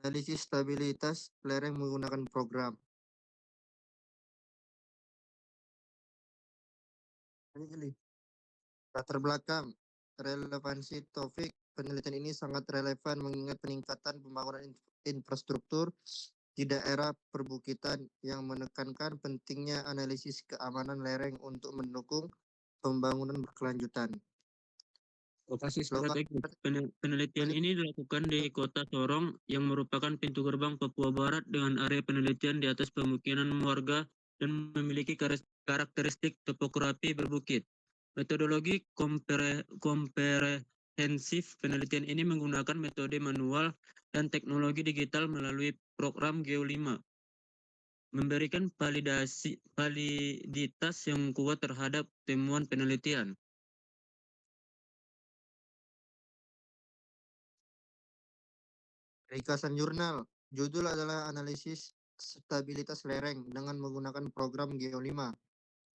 Analisis stabilitas lereng menggunakan program. Latar belakang relevansi topik penelitian ini sangat relevan mengingat peningkatan pembangunan infrastruktur di daerah perbukitan yang menekankan pentingnya analisis keamanan lereng untuk mendukung pembangunan berkelanjutan. Lokasi strategis. Penelitian ini dilakukan di Kota Sorong yang merupakan pintu gerbang Papua Barat dengan area penelitian di atas pemukiman warga dan memiliki karakteristik topografi berbukit. Metodologi komprehensif penelitian ini menggunakan metode manual dan teknologi digital melalui program Geo5, memberikan validitas yang kuat terhadap temuan penelitian. Ringkasan jurnal, judul adalah analisis stabilitas lereng dengan menggunakan program Geo5.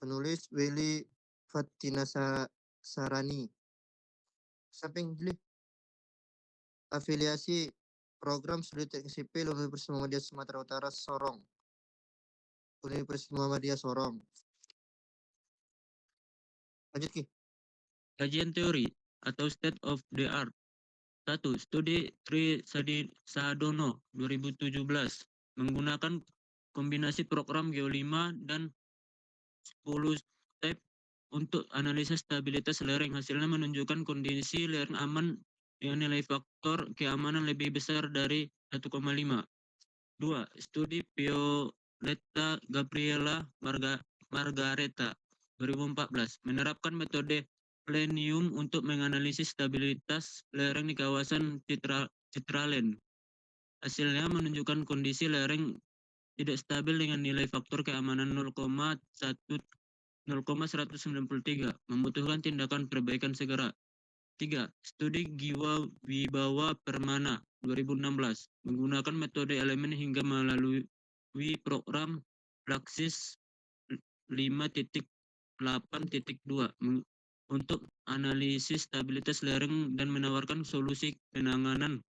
Penulis Willy Fatinasarani. Samping afiliasi program studi teknik sipil Universitas Muhammadiyah Sumatera Utara Sorong. Universitas Muhammadiyah Sorong. Lanjut Ki. Kajian teori atau state of the art. 1. Studi Tri Sadono 2017 menggunakan kombinasi program Geo5 dan 10 step untuk analisis stabilitas lereng. Hasilnya menunjukkan kondisi lereng aman dengan nilai faktor keamanan lebih besar dari 1,5. 2. Studi Violetta Gabriela Margareta 2014 menerapkan metode Planium untuk menganalisis stabilitas lereng di kawasan Citraland. Hasilnya menunjukkan kondisi lereng tidak stabil dengan nilai faktor keamanan 0,193, membutuhkan tindakan perbaikan segera. 3. Studi Giwa Wibawa Permana 2016 menggunakan metode elemen hingga melalui program Praxis 5.8.2 untuk analisis stabilitas lereng dan menawarkan solusi penanganan.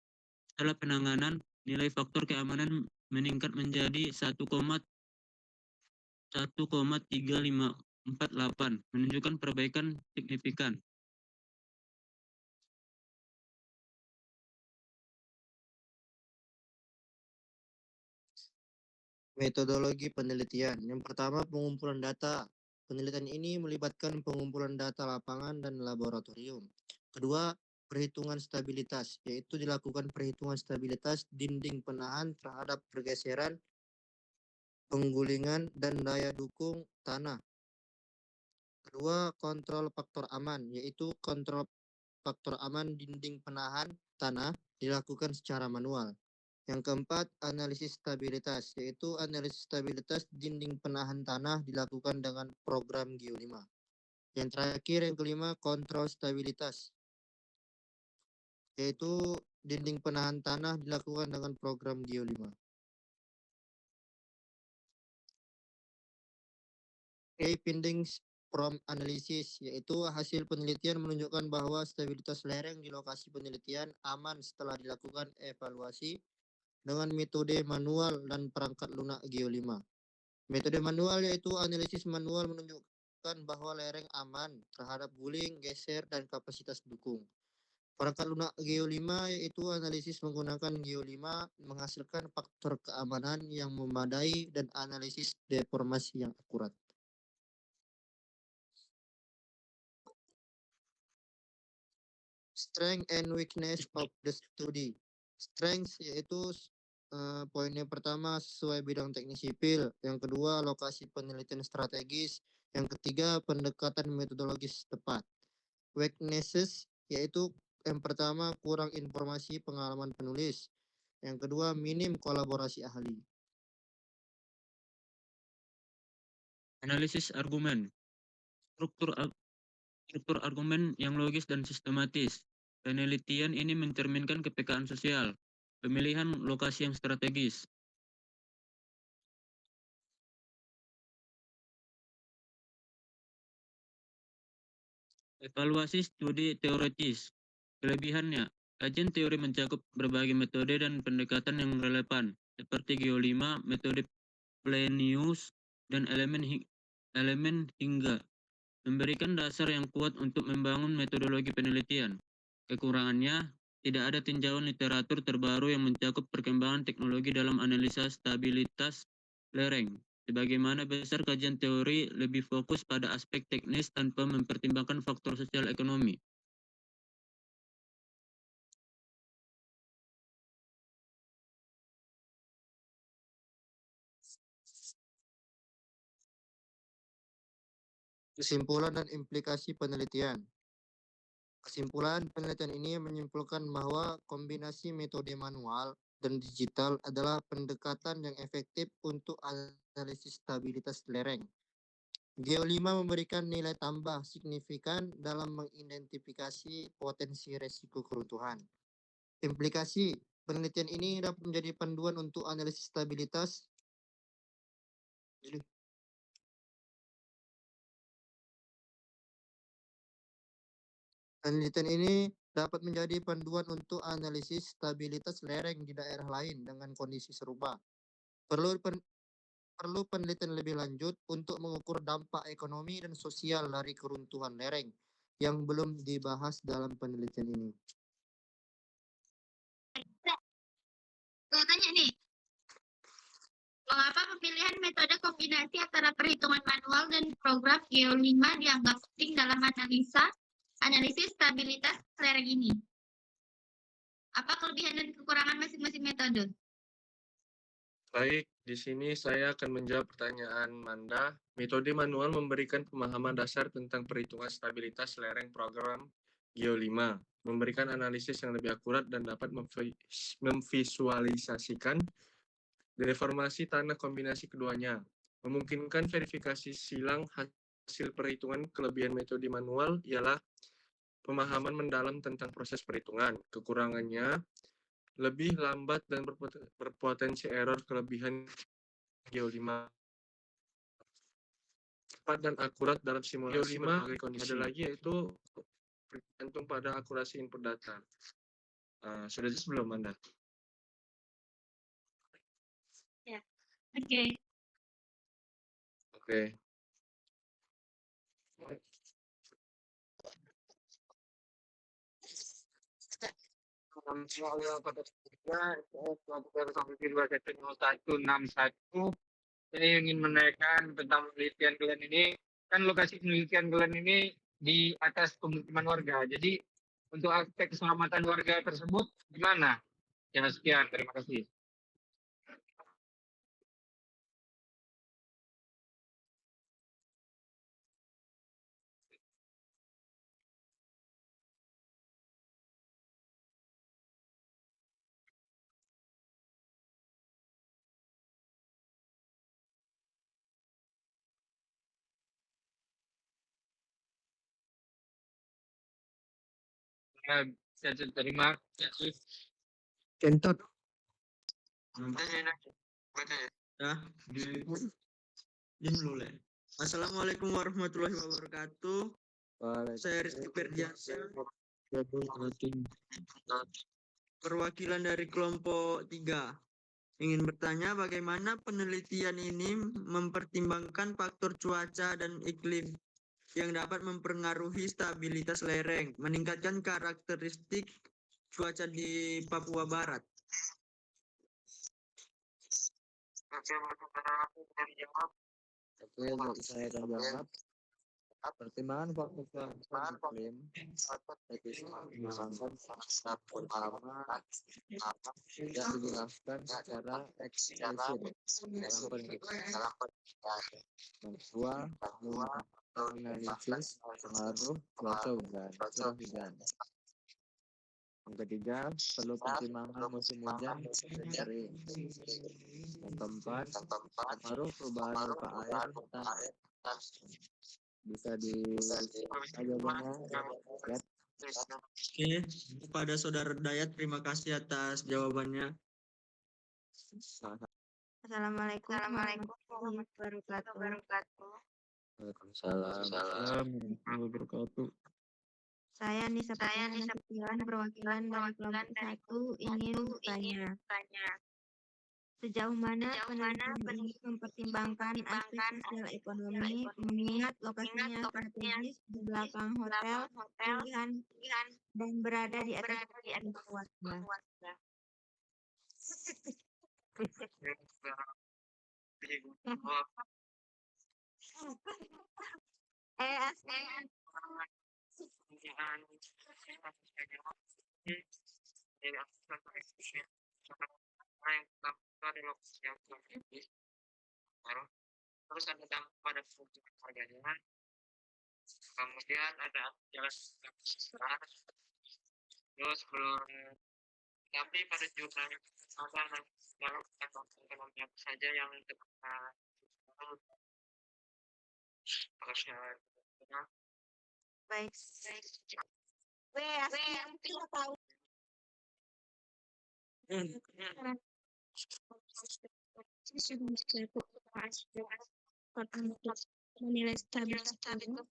Setelah penanganan, nilai faktor keamanan meningkat menjadi 1,3548, menunjukkan perbaikan signifikan. Metodologi penelitian. Yang pertama, pengumpulan data. Penelitian ini melibatkan pengumpulan data lapangan dan laboratorium. Kedua, perhitungan stabilitas, yaitu dilakukan perhitungan stabilitas dinding penahan terhadap pergeseran, penggulingan, dan daya dukung tanah. Kedua, kontrol faktor aman, yaitu kontrol faktor aman dinding penahan tanah dilakukan secara manual. Yang keempat, analisis stabilitas, yaitu analisis stabilitas dinding penahan tanah dilakukan dengan program Geo5. Yang terakhir, yang kelima, kontrol stabilitas, yaitu dinding penahan tanah dilakukan dengan program Geo5. Key findings from analysis, yaitu hasil penelitian menunjukkan bahwa stabilitas lereng di lokasi penelitian aman setelah dilakukan evaluasi dengan metode manual dan perangkat lunak Geo5. Metode manual yaitu analisis manual menunjukkan bahwa lereng aman terhadap guling, geser, dan kapasitas dukung. Perangkat lunak Geo5 yaitu analisis menggunakan Geo5 menghasilkan faktor keamanan yang memadai dan analisis deformasi yang akurat. Strength and weakness of the study. Strength yaitu poin yang pertama sesuai bidang teknik sipil, yang kedua lokasi penelitian strategis, yang ketiga pendekatan metodologis tepat. Weaknesses yaitu yang pertama kurang informasi pengalaman penulis, yang kedua minim kolaborasi ahli. Analisis argumen. Struktur argumen yang logis dan sistematis. Penelitian ini mencerminkan kepekaan sosial, pemilihan lokasi yang strategis. Evaluasi studi teoritis. Kelebihannya, Kajian teori mencakup berbagai metode dan pendekatan yang relevan, seperti Geo5, metode Plenius, dan elemen hingga memberikan dasar yang kuat untuk membangun metodologi penelitian. Kekurangannya, tidak ada tinjauan literatur terbaru yang mencakup perkembangan teknologi dalam analisa stabilitas lereng. Sebagaimana besar kajian teori lebih fokus pada aspek teknis tanpa mempertimbangkan faktor sosial ekonomi. Kesimpulan dan implikasi penelitian. Kesimpulan penelitian ini menyimpulkan bahwa kombinasi metode manual dan digital adalah pendekatan yang efektif untuk analisis stabilitas lereng. Geo5 memberikan nilai tambah signifikan dalam mengidentifikasi potensi resiko keruntuhan. Implikasi penelitian ini dapat menjadi panduan untuk analisis stabilitas Penelitian ini dapat menjadi panduan untuk analisis stabilitas lereng di daerah lain dengan kondisi serupa. Perlu penelitian lebih lanjut untuk mengukur dampak ekonomi dan sosial dari keruntuhan lereng yang belum dibahas dalam penelitian ini. Saya tanya nih, mengapa pemilihan metode kombinasi antara perhitungan manual dan program Geo5 dianggap penting dalam analisis stabilitas lereng ini? Apa kelebihan dan kekurangan masing-masing metode? Baik, di sini saya akan menjawab pertanyaan Manda. Metode manual memberikan pemahaman dasar tentang perhitungan stabilitas lereng program Geo5, memberikan analisis yang lebih akurat dan dapat memvisualisasikan deformasi tanah kombinasi keduanya, memungkinkan verifikasi silang hasil perhitungan. Kelebihan metode manual ialah pemahaman mendalam tentang proses perhitungan. Kekurangannya lebih lambat dan berpotensi error. Kelebihan Geo5 cepat dan akurat dalam simulasi berbagai kondisi. Ada lagi yaitu bergantung pada akurasi input data. Sudah jelas belum, Anda? Ya, oke. Oke. Soal pada saya ingin menanyakan tentang penelitian kalian ini. Kan lokasi penelitian kalian ini di atas pemukiman warga. Jadi untuk aspek keselamatan warga tersebut gimana? Ya, sekian. Terima kasih. Saya terima kasih. Kentot. Assalamualaikum warahmatullahi wabarakatuh. Saya Rizky Ferdiansyah, perwakilan dari kelompok 3. Ingin bertanya bagaimana penelitian ini mempertimbangkan faktor cuaca dan iklim yang dapat mempengaruhi stabilitas lereng, meningkatkan karakteristik cuaca di Papua Barat. Oke, saya akan jawab. Pertimbangan faktor cuaca iklim dipertimbangkan pertama yang dijelaskan secara eksplisit dalam penelitian. Kedua, analisis pengaruh cuaca curah hujan. Yang ketiga, perlu pertimbangan musim hujan dan kering. Yang keempat, pengaruh perubahan muka air bisa jawabannya. Oke, kepada Saudara Dayat, terima kasih atas jawabannya. Assalamualaikum warahmatullahi wabarakatuh. Waalaikumsalam. Assalamualaikum warahmatullahi wabarakatuh. Saya Nisa Nasution, perwakilan dari kelompok 1 ingin bertanya. Sejauh mana penelitian ini mempertimbangkan aspek sosial ekonomi, mengingat lokasinya strategis di belakang hotel pilihan dan berada di atas warga. Terus ada dampak pada permukiman warganya. Kemudian ada jalan terus belum, tapi pada jumlahnya ada dalam ekonomi apa saja yang kita Baik. Yang kita tahu. Menilai stabilitas pertanyaannya.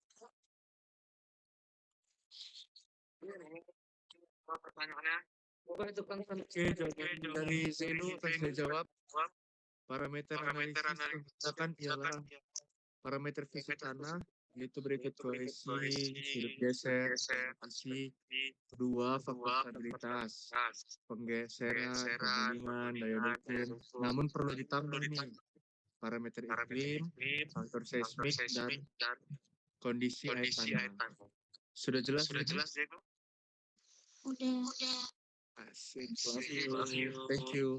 Dari Zeno akan saya jawab. Parameter analisis menggunakan ialah parameter fisik tanah, yaitu berikut kohesi, sudut geser, elevasi, kedua faktor stabilitas, penggeseran, penggulingan, daya dukung. Namun perlu ditambah nih parameter iklim, faktor seismik, dan kondisi air tanah. Sudah jelas? udah. Asik. Thank you.